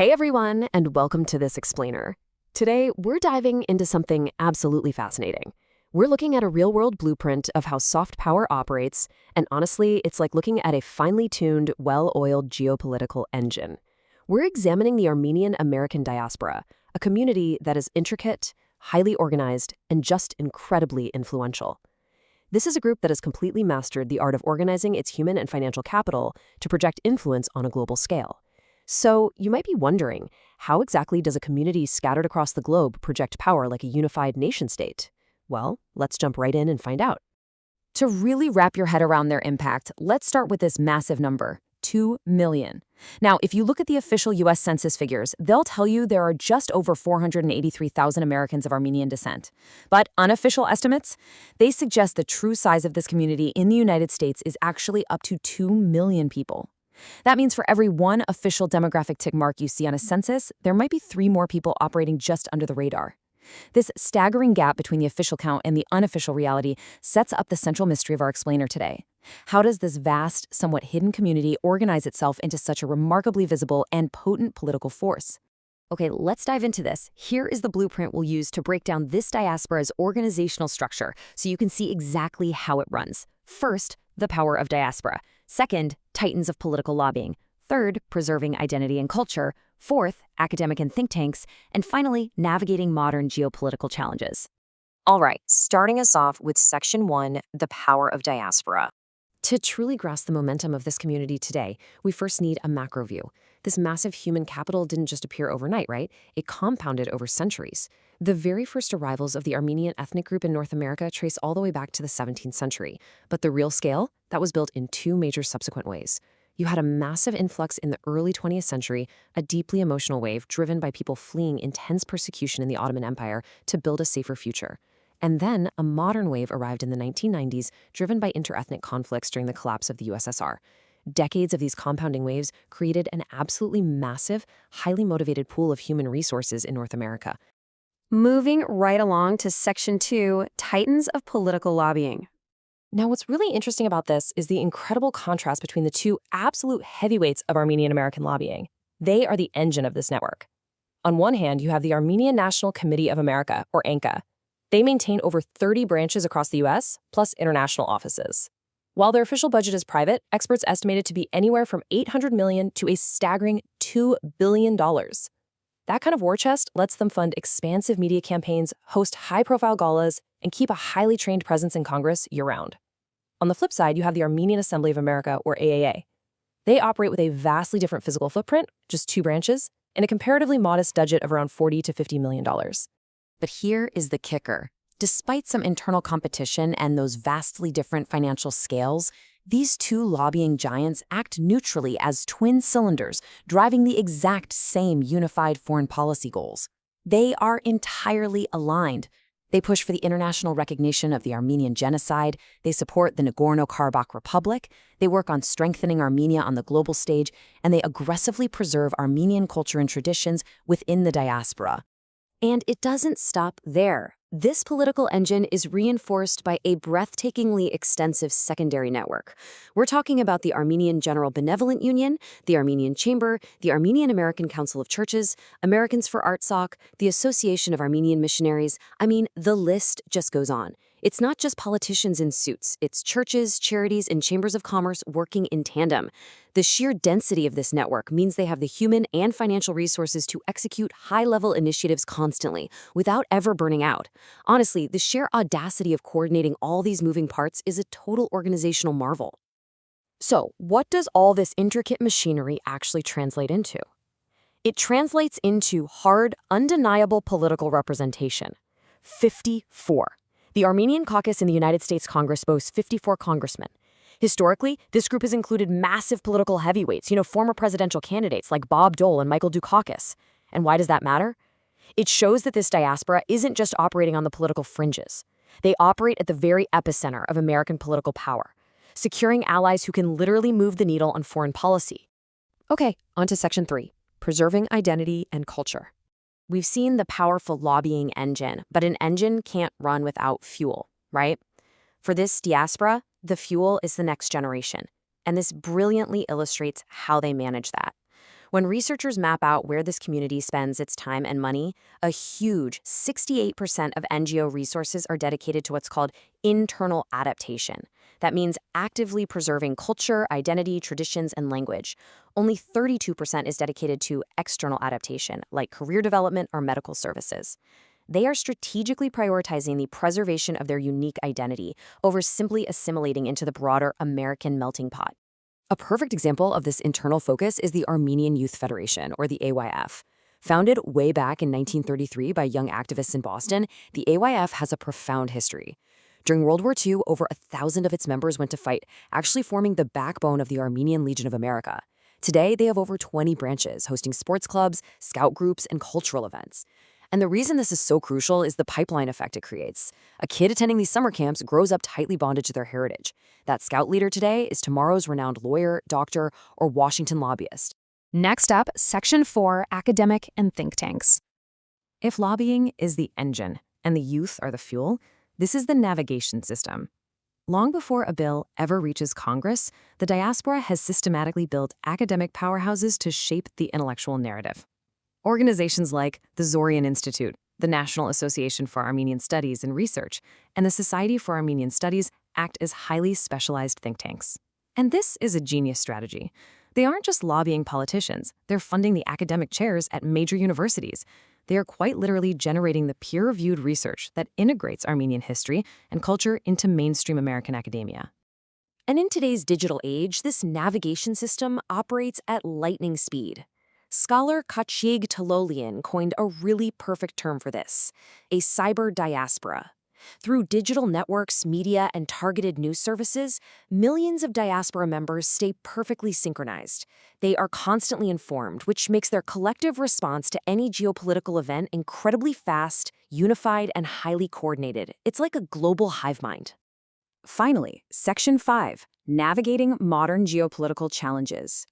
Hey everyone, and welcome to This Explainer. Today, we're diving into something absolutely fascinating. We're looking at a real-world blueprint of how soft power operates, and honestly, it's like looking at a finely tuned, well-oiled geopolitical engine. We're examining the Armenian American diaspora, a community that is intricate, highly organized, and just incredibly influential. This is a group that has completely mastered the art of organizing its human and financial capital to project influence on a global scale. So, you might be wondering, how exactly does a community scattered across the globe project power like a unified nation-state? Well, let's jump right in and find out. To really wrap your head around their impact, let's start with this massive number, 2 million. Now, if you look at the official U.S. Census figures, they'll tell you there are just over 483,000 Americans of Armenian descent. But unofficial estimates, they suggest the true size of this community in the United States is actually up to 2 million people. That means for every one official demographic tick mark you see on a census, there might be 3 more people operating just under the radar. This staggering gap between the official count and the unofficial reality sets up the central mystery of our explainer today. How does this vast, somewhat hidden community organize itself into such a remarkably visible and potent political force? Okay, let's dive into this. Here is the blueprint we'll use to break down this diaspora's organizational structure so you can see exactly how it runs. First, the power of diaspora. Second, titans of political lobbying. Third, preserving identity and culture. Fourth, academic and think tanks. And finally, navigating modern geopolitical challenges. All right, starting us off with Section 1, the power of diaspora. To truly grasp the momentum of this community today, we first need a macro view. This massive human capital didn't just appear overnight, right? It compounded over centuries. The very first arrivals of the Armenian ethnic group in North America trace all the way back to the 17th century. But the real scale, that was built in 2 major subsequent ways. You had a massive influx in the early 20th century, a deeply emotional wave driven by people fleeing intense persecution in the Ottoman Empire to build a safer future. And then a modern wave arrived in the 1990s, driven by interethnic conflicts during the collapse of the USSR. Decades of these compounding waves created an absolutely massive, highly motivated pool of human resources in North America. Moving right along to Section 2, Titans of Political Lobbying. Now, what's really interesting about this is the incredible contrast between the 2 absolute heavyweights of Armenian American lobbying. They are the engine of this network. On one hand, you have the Armenian National Committee of America, or ANCA. They maintain over 30 branches across the U.S., plus international offices. While their official budget is private, experts estimate it to be anywhere from $800 million to a staggering $2 billion. That kind of war chest lets them fund expansive media campaigns, host high-profile galas, and keep a highly trained presence in Congress year-round. On the flip side, you have the Armenian Assembly of America, or AAA. They operate with a vastly different physical footprint, just 2 branches, and a comparatively modest budget of around $40 to $50 million. But here is the kicker. Despite some internal competition and those vastly different financial scales, these 2 lobbying giants act neutrally as twin cylinders, driving the exact same unified foreign policy goals. They are entirely aligned. They push for the international recognition of the Armenian genocide, they support the Nagorno-Karabakh Republic, they work on strengthening Armenia on the global stage, and they aggressively preserve Armenian culture and traditions within the diaspora. And it doesn't stop there. This political engine is reinforced by a breathtakingly extensive secondary network. We're talking about the Armenian General Benevolent Union, the Armenian Chamber, the Armenian American Council of Churches, Americans for ARTSOC, the Association of Armenian Missionaries. I mean, the list just goes on. It's not just politicians in suits, it's churches, charities, and chambers of commerce working in tandem. The sheer density of this network means they have the human and financial resources to execute high-level initiatives constantly, without ever burning out. Honestly, the sheer audacity of coordinating all these moving parts is a total organizational marvel. So, what does all this intricate machinery actually translate into? It translates into hard, undeniable political representation. 54. The Armenian caucus in the United States Congress boasts 54 congressmen. Historically, this group has included massive political heavyweights, former presidential candidates like Bob Dole and Michael Dukakis. And why does that matter? It shows that this diaspora isn't just operating on the political fringes. They operate at the very epicenter of American political power, securing allies who can literally move the needle on foreign policy. Okay, on to Section 3, preserving identity and culture. We've seen the powerful lobbying engine, but an engine can't run without fuel, right? For this diaspora, the fuel is the next generation, and this brilliantly illustrates how they manage that. When researchers map out where this community spends its time and money, a huge 68% of NGO resources are dedicated to what's called internal adaptation. That means actively preserving culture, identity, traditions, and language. Only 32% is dedicated to external adaptation, like career development or medical services. They are strategically prioritizing the preservation of their unique identity over simply assimilating into the broader American melting pot. A perfect example of this internal focus is the Armenian Youth Federation, or the AYF. Founded way back in 1933 by young activists in Boston, the AYF has a profound history. During World War II, over 1,000 of its members went to fight, actually forming the backbone of the Armenian Legion of America. Today, they have over 20 branches, hosting sports clubs, scout groups, and cultural events. And the reason this is so crucial is the pipeline effect it creates. A kid attending these summer camps grows up tightly bonded to their heritage. That scout leader today is tomorrow's renowned lawyer, doctor, or Washington lobbyist. Next up, Section 4, Academic and Think Tanks. If lobbying is the engine and the youth are the fuel, this is the navigation system. Long before a bill ever reaches Congress, the diaspora has systematically built academic powerhouses to shape the intellectual narrative. Organizations like the Zorian Institute, the National Association for Armenian Studies and Research, and the Society for Armenian Studies act as highly specialized think tanks. And this is a genius strategy. They aren't just lobbying politicians, they're funding the academic chairs at major universities. They are quite literally generating the peer-reviewed research that integrates Armenian history and culture into mainstream American academia. And in today's digital age, this navigation system operates at lightning speed. Scholar Kachig Talolian coined a really perfect term for this, a cyber diaspora. Through digital networks, media, and targeted news services, millions of diaspora members stay perfectly synchronized. They are constantly informed, which makes their collective response to any geopolitical event incredibly fast, unified, and highly coordinated. It's like a global hive mind. Finally, Section 5, Navigating Modern Geopolitical Challenges.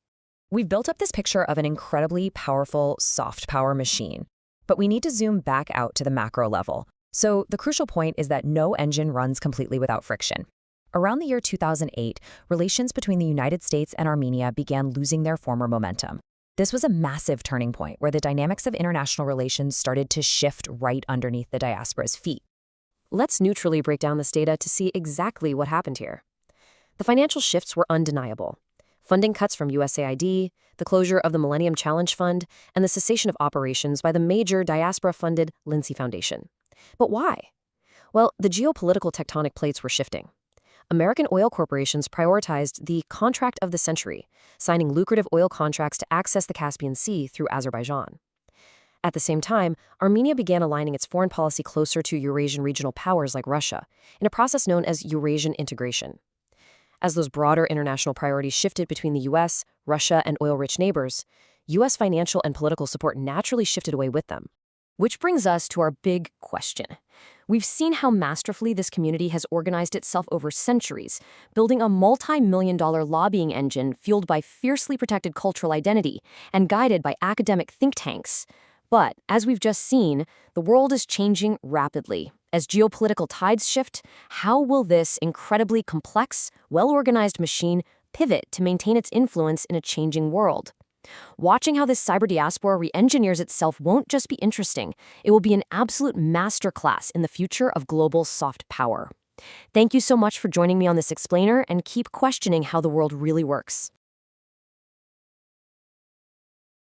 We've built up this picture of an incredibly powerful soft power machine, but we need to zoom back out to the macro level. So the crucial point is that no engine runs completely without friction. Around the year 2008, relations between the United States and Armenia began losing their former momentum. This was a massive turning point where the dynamics of international relations started to shift right underneath the diaspora's feet. Let's neutrally break down this data to see exactly what happened here. The financial shifts were undeniable. Funding cuts from USAID, the closure of the Millennium Challenge Fund, and the cessation of operations by the major diaspora-funded Lindsay Foundation. But why? Well, the geopolitical tectonic plates were shifting. American oil corporations prioritized the contract of the century, signing lucrative oil contracts to access the Caspian Sea through Azerbaijan. At the same time, Armenia began aligning its foreign policy closer to Eurasian regional powers like Russia, in a process known as Eurasian integration. As those broader international priorities shifted between the U.S., Russia, and oil-rich neighbors, U.S. financial and political support naturally shifted away with them. Which brings us to our big question. We've seen how masterfully this community has organized itself over centuries, building a multi-million-dollar lobbying engine fueled by fiercely protected cultural identity and guided by academic think tanks. But, as we've just seen, the world is changing rapidly. As geopolitical tides shift, how will this incredibly complex, well-organized machine pivot to maintain its influence in a changing world? Watching how this cyber diaspora re-engineers itself won't just be interesting, it will be an absolute masterclass in the future of global soft power. Thank you so much for joining me on this explainer, and keep questioning how the world really works.